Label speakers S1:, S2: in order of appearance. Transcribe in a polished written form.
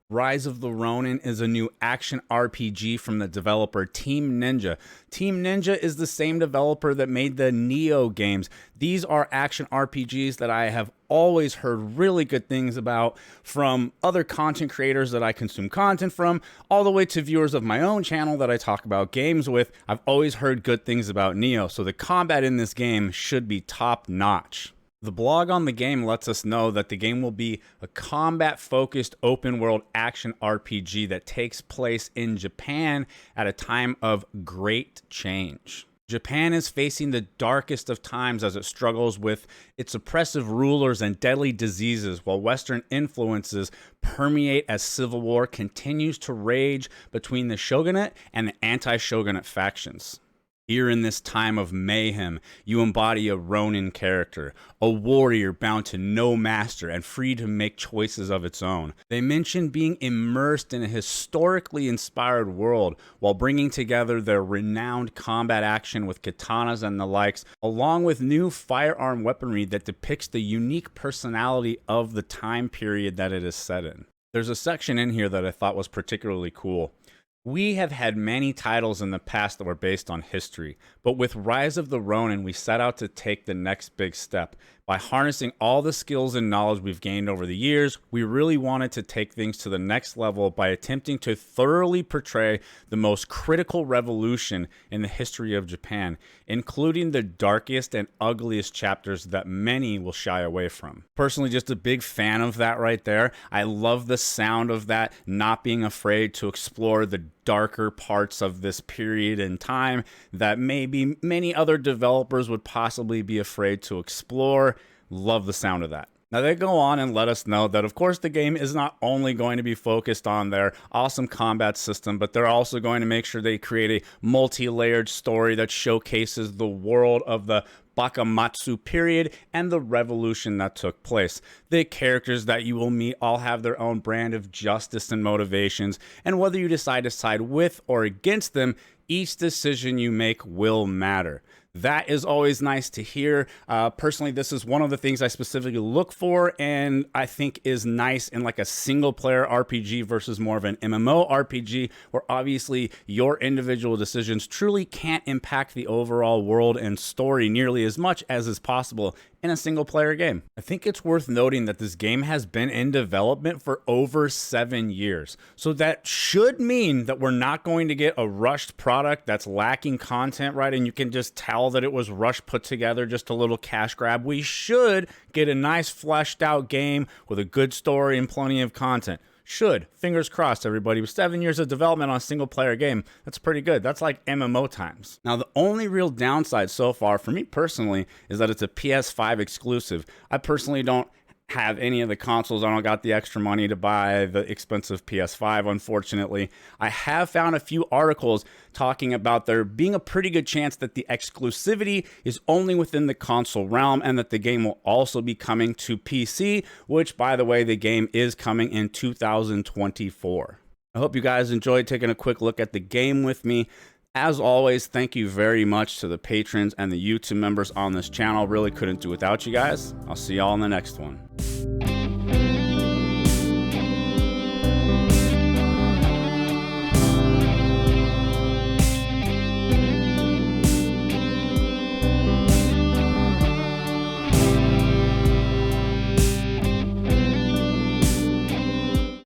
S1: Rise of the Ronin is a new action RPG from the developer Team Ninja. Team Ninja is the same developer that made the Nioh games. These are action RPGs that I have always heard really good things about from other content creators that I consume content from, all the way to viewers of my own channel that I talk about games with. I've always heard good things about Nioh, so the combat in this game should be top notch. The blog on the game lets us know that the game will be a combat-focused open-world action RPG that takes place in Japan at a time of great change. Japan is facing the darkest of times as it struggles with its oppressive rulers and deadly diseases, while Western influences permeate as civil war continues to rage between the shogunate and the anti-shogunate factions. Here in this time of mayhem, you embody a Ronin character, a warrior bound to no master and free to make choices of its own. They mention being immersed in a historically inspired world while bringing together their renowned combat action with katanas and the likes, along with new firearm weaponry that depicts the unique personality of the time period that it is set in. There's a section in here that I thought was particularly cool. We have had many titles in the past that were based on history, but with Rise of the Ronin, we set out to take the next big step. By harnessing all the skills and knowledge we've gained over the years, we really wanted to take things to the next level by attempting to thoroughly portray the most critical revolution in the history of Japan, including the darkest and ugliest chapters that many will shy away from. Personally, just a big fan of that right there. I love the sound of that, not being afraid to explore the darker parts of this period in time that maybe many other developers would possibly be afraid to explore. Love the sound of that. Now, they go on and let us know that, of course, the game is not only going to be focused on their awesome combat system, but they're also going to make sure they create a multi-layered story that showcases the world of the Bakamatsu period and the revolution that took place. The characters that you will meet all have their own brand of justice and motivations, and whether you decide to side with or against them, each decision you make will matter. That is always nice to hear. Personally, this is one of the things I specifically look for and I think is nice in like a single player RPG versus more of an MMO RPG, where obviously your individual decisions truly can't impact the overall world and story nearly as much as is possible in a single player game. I think it's worth noting that this game has been in development for over 7 years. So that should mean that we're not going to get a rushed product that's lacking content, right? And you can just tell that it was rushed put together, just a little cash grab. We should get a nice fleshed out game with a good story and plenty of content. Should. Fingers crossed, everybody. With 7 years of development on a single player game, that's pretty good. That's like MMO times. Now, the only real downside so far for me personally is that it's a PS5 exclusive. I personally don't have any of the consoles. I don't got the extra money to buy the expensive PS5, unfortunately. I have found a few articles talking about there being a pretty good chance that the exclusivity is only within the console realm and that the game will also be coming to PC, which, by the way, the game is coming in 2024. I hope you guys enjoyed taking a quick look at the game with me. As always, thank you very much to the patrons and the YouTube members on this channel. Really couldn't do without you guys. I'll see y'all in the next one.